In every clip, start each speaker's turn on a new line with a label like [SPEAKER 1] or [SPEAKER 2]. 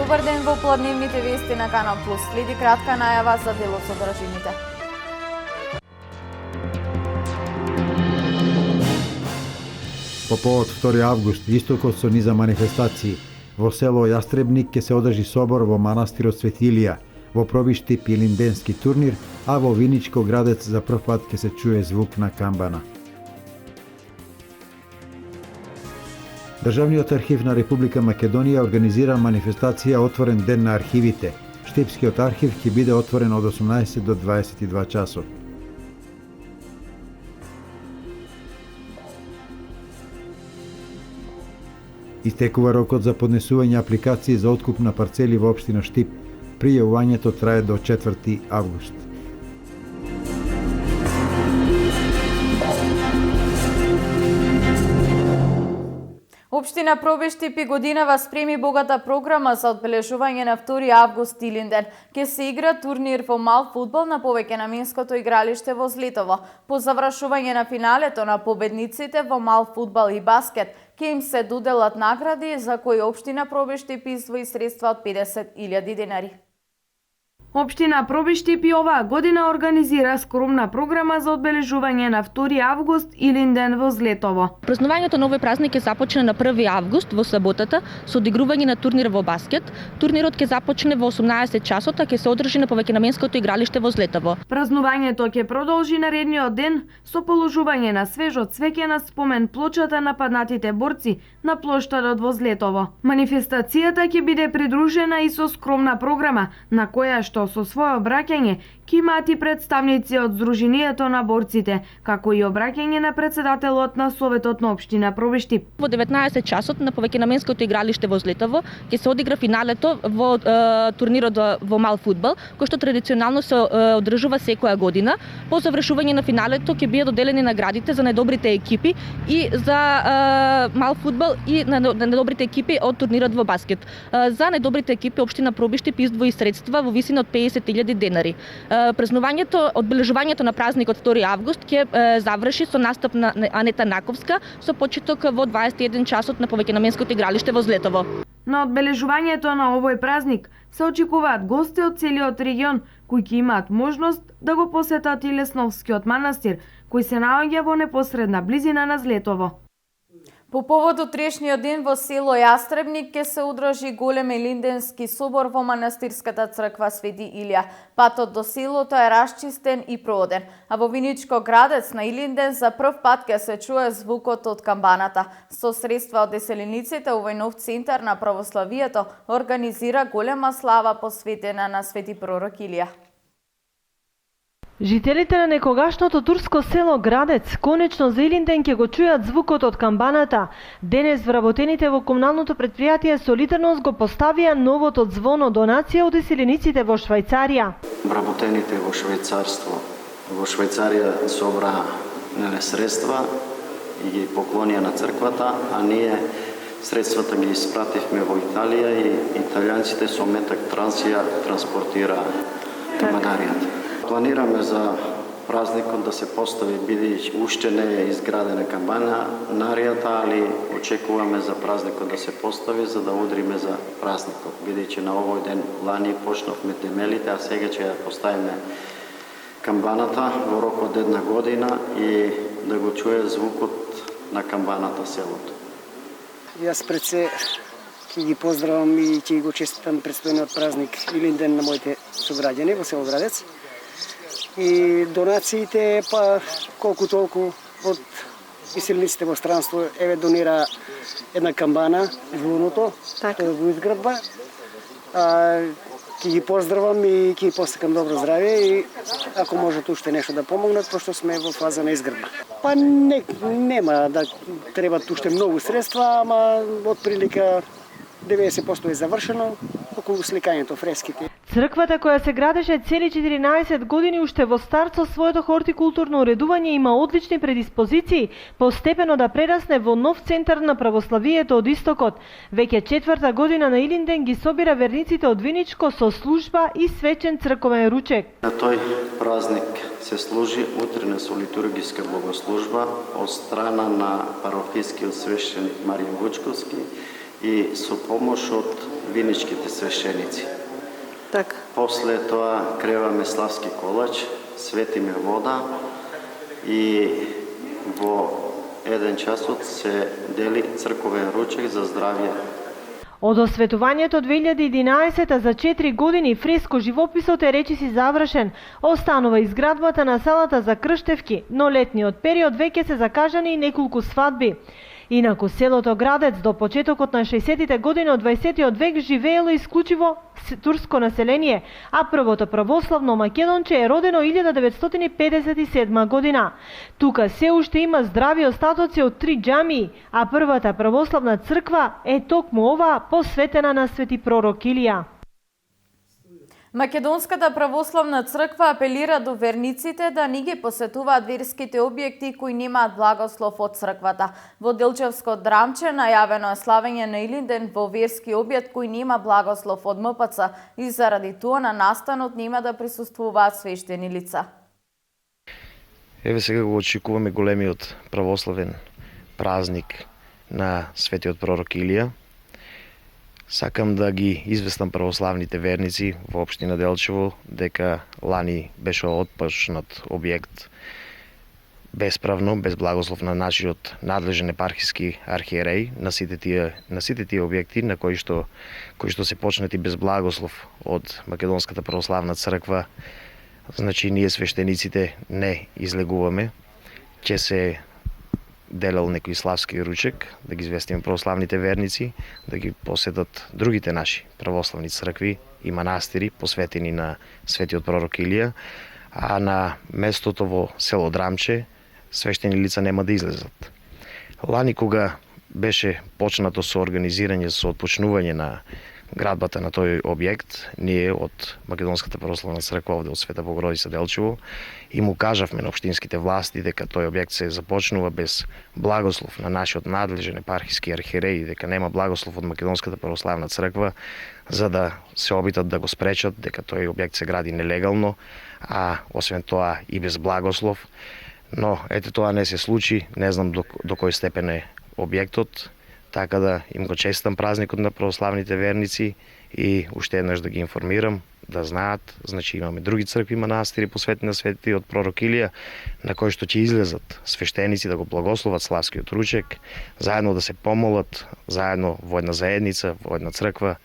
[SPEAKER 1] Добар ден во плодневните вести на Канал Плюс. Следи кратка најава за дел од содржините.
[SPEAKER 2] По повод 2 август, истокот со низа манифестации. Во село Јастребник ќе се одржи собор во манастирот Светилија, во Пробиштип илинденски турнир, а во Виничко Градец за прв пат ќе се чуе звук на камбана. Државниот архив на Република Македонија организира манифестација Отворен ден на архивите. Штипскиот архив ќе биде отворен од 18 до 22 часот. Истекува рокот за поднесување апликации за откуп на парцели во општина Штип. Пријавувањето трае до 4 август.
[SPEAKER 1] Општина Пробиштип и годинава спреми богата програма за одбележување на 2 август Илинден. Ке се игра турнир во мал фудбал на повеќенаменското игралиште во Злетово. По завршување на финалето на победниците во мал фудбал и баскет, ке им се доделат награди за кои општина Пробиштип издвои средства од 50.000 денари.
[SPEAKER 3] Општина Пробиштип и оваа година организира скромна програма за одбележување на 2 август Илинден во Злетово.
[SPEAKER 4] Празнувањето на овој празник ќе започне на 1 август во саботата со одигрување на турнир во баскет. Турнирот ќе започне во 18 часот, а ќе се одржи на повеќенаменското игралиште во Злетово.
[SPEAKER 3] Празнувањето ќе продолжи наредниот ден со положување на свежо цвеќе на спомен плочата на паднатите борци на плоштадот во Злетово. Манифестацијата ќе биде придружена и со скромна програма на која што со свое обраќање ќе имаат и представници од Сдруженијето на борците, како и обраќање на председателот на Советот на општина Пробиштип.
[SPEAKER 4] Во 19 часот на повеќенаменското игралиште во Злетово ќе се одигра финалето во турнирот во мал фудбал, кој што традиционално се одржува секоја година. По завршување на финалето ќе бидат доделени наградите за најдобрите екипи и за мал фудбал и на најдобрите екипи од турнирот во баскет. За најдобрите екипи општина Пробиштип издвои средства во висина од 50.000 денари. Празнувањето, одбележувањето на празникот 2 август ќе заврши со настап на Анета Наковска со почеток во 21 часот на повеќенаменското игралиште во Злетово.
[SPEAKER 3] На одбележувањето на овој празник се очекуваат гости од целиот регион кои ќе имаат можност да го посетат и Лесновскиот манастир, кој се наоѓа во непосредна близина на Злетово.
[SPEAKER 1] По повод утрешниот ден во село Јастребник ќе се одржи голем илинденски собор во манастирската црква Свети Илија. Патот до селото е расчистен и прооден, а во Виничко Градец на Илинден за прв пат ќе се чуе звукот од камбаната. Со средства од деселениците овој нов центар на православието организира голема слава посветена на Свети пророк Илија.
[SPEAKER 5] Жителите на некогашното турско село Градец конечно за Илинден ќе го чујат звукот од камбаната. Денес вработените во комуналното предпријатие Солидарност го поставија новото звоно донација од деселениците во Швајцарија.
[SPEAKER 6] Вработените во Швајцарство, во Швајцарија собраа средства и ги поклонија на црквата, а ние средствата ги испративме во Италија и италијанците со метак трансија транспортираа камбанаријата. Планираме за празникот да се постави, бидејќи уште не е изградена камбанаријата, али очекуваме за празникот да се постави за да удриме за празникот, бидејќи на овој ден лани почнавме темелите, а сега ќе ја поставиме камбаната во рок од 1 година и да го чуе звукот на камбаната селото.
[SPEAKER 7] Јас пред се ќе ги поздравам и ќе го честитам предстојниот празник Илинден на моите сограѓани во село Градец. И донациите, па колку толку од иселниците во странство, еве донира една камбана, звоното, тоа го изградба. Ќе ги поздравам и ќе ги посакам добро здравје и ако можат уште нешто да помогнат, пошто сме во фаза на изградба. Па нема да требат уште многу средства, ама од прилика 90% е завршено, околу сликањето, фреските.
[SPEAKER 5] Црквата која се градеше цели 14 години уште во старт со своето хортикултурно уредување има одлични предиспозиции постепено да прерасне во нов центар на православието од истокот. Веќе 4-та година на Илинден ги собира верниците од Виничко со служба и свечен црковен ручек.
[SPEAKER 6] На тој празник се служи утрена со литургиска богослужба од страна на парофискиот свещеник Маријан Вучковски и со помош од виничките свещеници.
[SPEAKER 5] Така.
[SPEAKER 6] После тоа креваме славски колач, светиме вода и во 1 часот се дели црковен ручек за здравје.
[SPEAKER 5] Од осветувањето 2011 за 4 години фреско живописот е речиси завршен. Останува изградбата на салата за крштевки, но летниот период веќе се закажани и неколку свадби. Инаку селото Градец до почетокот на 60-тите години од 20-тиот век живеело исклучиво турско население, а првото православно македонче е родено 1957 година. Тука се уште има здрави остатоци од 3 џамии, а првата православна црква е токму оваа посветена на свети пророк Илија.
[SPEAKER 1] Македонската православна црква апелира до верниците да не ги посетуваат верските објекти кои немаат благослов од црквата. Во Делчевско Драмче најавено е славење на Илинден во верски објект кој нема благослов од МПЦ и заради тоа на настанот нема да присуствуваат свештени лица.
[SPEAKER 8] Еве сега го очекуваме големиот православен празник на светиот пророк Илија. Сакам да ги известам православните верници во општина Делчево дека лани беше отпочнат објект бесправно, без благослов на нашиот надлежен епархиски архиереј на сите тие објекти на кои што се почнати без благослов од Македонската православна црква. Значи ние свештениците не излегуваме, ќе се делел некој славски ручек, да ги известиме православните верници, да ги посетат другите наши православни цркви и манастири, посветени на светиот пророк Илија, а на местото во село Драмче свештени лица нема да излезат. Лани кога беше почнато со организирање, со отпочнување на градбата на тој објект, ние од Македонската православна црква овде од Света Богородица Делчево и му кажавме на општинските власти дека тој објект се започнува без благослов на нашиот надлежен епархиски архиереј, дека нема благослов од Македонската православна црква, за да се обитат да го спречат, дека тој објект се гради нелегално, а освен тоа и без благослов. Но ете тоа не се случи, не знам до кој степен е објектот, така да им го честитам празникот на православните верници и уште еднаш да ги информирам, да знаат, значи имаме други цркви и манастири посветени на светиот пророк Илија, на кои што ќе излезат свештеници да го благословат славскиот ручек, заедно да се помолат, заедно во една заедница, во една црква.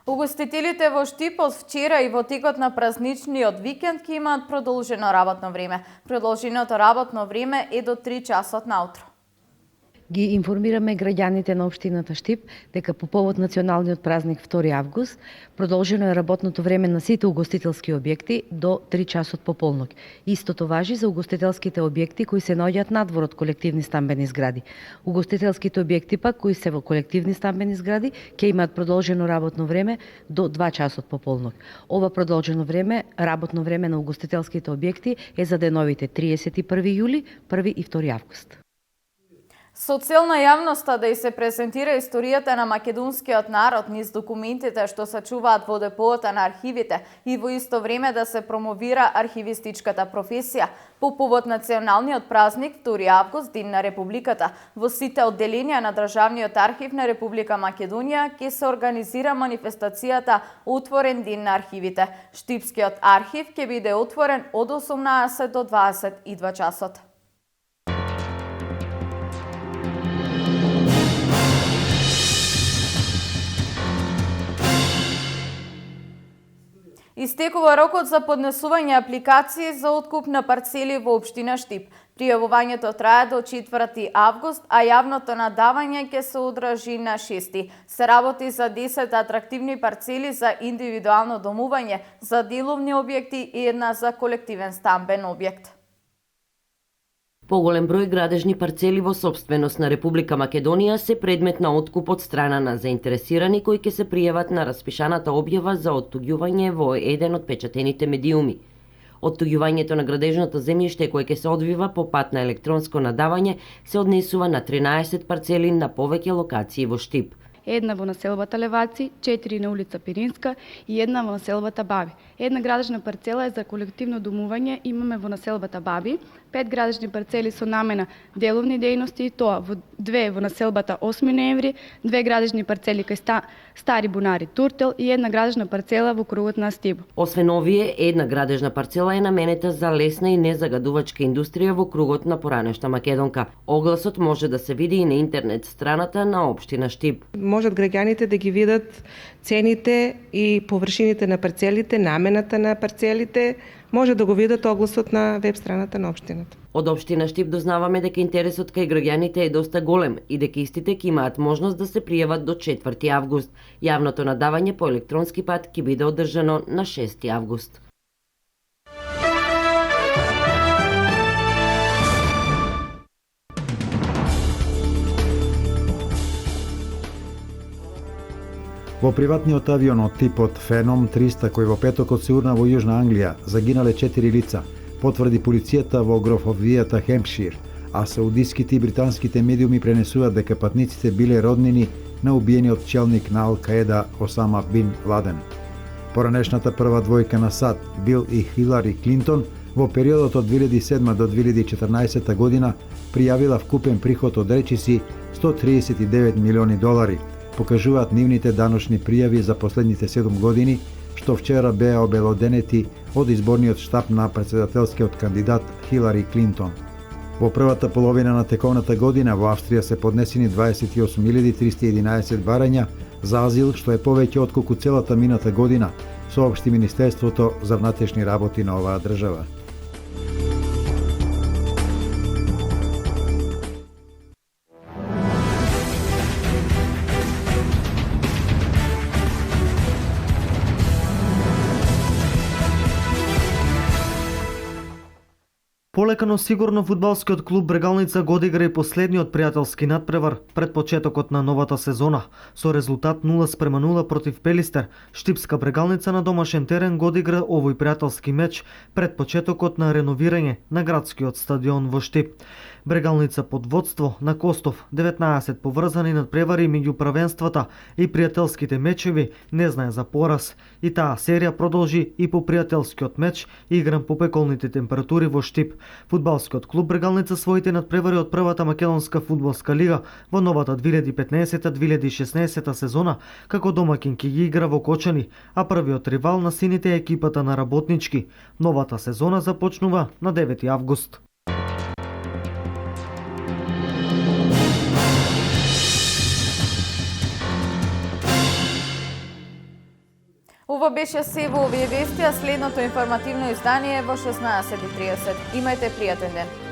[SPEAKER 1] Угостителите во Штип од вчера и во текот на празничниот викенд ќе имаат продолжено работно време. Продолженото работно време е до 3 часот наутро.
[SPEAKER 9] Ги информираме граѓаните на општината Штип дека по повод националниот празник 2 август продолжено е работното време на сите угостителски објекти до 3 часот по полнок. Истото важи за угостителските објекти кои се наоѓаат надвор од колективни стамбени згради. Угостителските објекти пак кои се во колективни стамбени згради ќе имаат продолжено работно време до 2 часот по полнок. Ова продолжено време, работно време на угостителските објекти е за деновите 31 јули, 1 и 2 август.
[SPEAKER 1] Со цел на јавноста да и се презентира историјата на македонскиот народ низ документите што се чуваат во депоата на архивите и во исто време да се промовира архивистичката професија, по повод националниот празник 2 август, Ден на Републиката, во сите одделенија на Државниот архив на Република Македонија ќе се организира манифестацијата Отворен ден на архивите. Штипскиот архив ќе биде отворен од 18 до 22 часот. Истекува рокот за поднесување апликации за откуп на парцели во општина Штип. Пријавувањето трае до 4 август, а јавното надавање ќе се одржи на 6. Се работи за 10 атрактивни парцели за индивидуално домување, за деловни објекти и една за колективен стамбен објект.
[SPEAKER 10] Поголем број градежни парцели во сопственост на Република Македонија се предмет на откуп од страна на заинтересирани кои ќе се пријават на распишаната објава за оттуѓување во еден од печатените медиуми. Оттуѓувањето на градежното земјиште кое ќе се одвива по пат на електронско надавање се однесува на 13 парцели на повеќе локации во Штип.
[SPEAKER 11] една во населбата Леваци, 4 на улица Пиринска и една во населбата Баби. Една градежна парцела е за колективно домување, имаме во населбата Баби, 5 градежни парцели со намена деловни дејности, и тоа во 2 во населбата 8 ноември, 2 градежни парцели кај Стари бунари Туртел и една градежна парцела во кругот на Стибо.
[SPEAKER 10] Освен овие, една градежна парцела е наменета за лесна и незагадувачка индустрија во кругот на поранешна Македонка. Огласот може да се види и на интернет страната на општина Штип.
[SPEAKER 12] Можат граѓаните да ги видат цените и површините на парцелите, намената на парцелите, може да го видат огласот на веб страната на општината.
[SPEAKER 10] Од општина Штип дознаваме дека интересот кај граѓаните е доста голем и дека истите ќе имаат можност да се пријават до 4 август. Јавното надавање по електронски пат ќе биде одржано на 6 август.
[SPEAKER 2] Во приватниот авион од типот Phenom 300 кој во петокот се урна во Јужна Англија, загинале 4 лица, потврди полицијата во грофовијата Хемпшир, а саудиските и британските медиуми пренесуваат дека патниците биле роднини на убиениот челник на Ал-Каеда Осама Бин Ладен. Поранешната прва двојка на САД, Бил и Хилари Клинтон, во периодот од 2007 до 2014 година пријавила вкупен приход од речиси $139 милиони, покажуваат нивните даночни пријави за последните 7 години, што вчера беа обелоденети од изборниот штаб на претседателскиот кандидат Хилари Клинтон. Во првата половина на тековната година во Австрија се поднесени 28.311 барања за азил, што е повеќе отколку целата мината година, соопшти Министерството за внатрешни работи на оваа држава.
[SPEAKER 13] Полека но сигурно фудбалскиот клуб Брегалница го одигра и последниот пријателски надпревар пред почетокот на новата сезона. Со резултат 0:0 против Пелистер, Штипска Брегалница на домашен терен го одигра овој пријателски меч пред почетокот на реновирање на градскиот стадион во Штип. Брегалница под водство на Костов, 19 поврзани надпревари меѓу правенствата и пријателските мечеви, не знае за пораз. И таа серија продолжи и по пријателскиот меч, игран по пеколните температури во Штип. Фудбалскиот клуб Брегалница своите надпревари од првата македонска фудбалска лига во новата 2015-2016 сезона како домаќин ќе ги игра во Кочани, а првиот ривал на сините е екипата на Работнички. Новата сезона започнува на 9 август.
[SPEAKER 1] Ова беше се во овие вести, а следното информативно издание во 16:30. Имајте пријатен ден.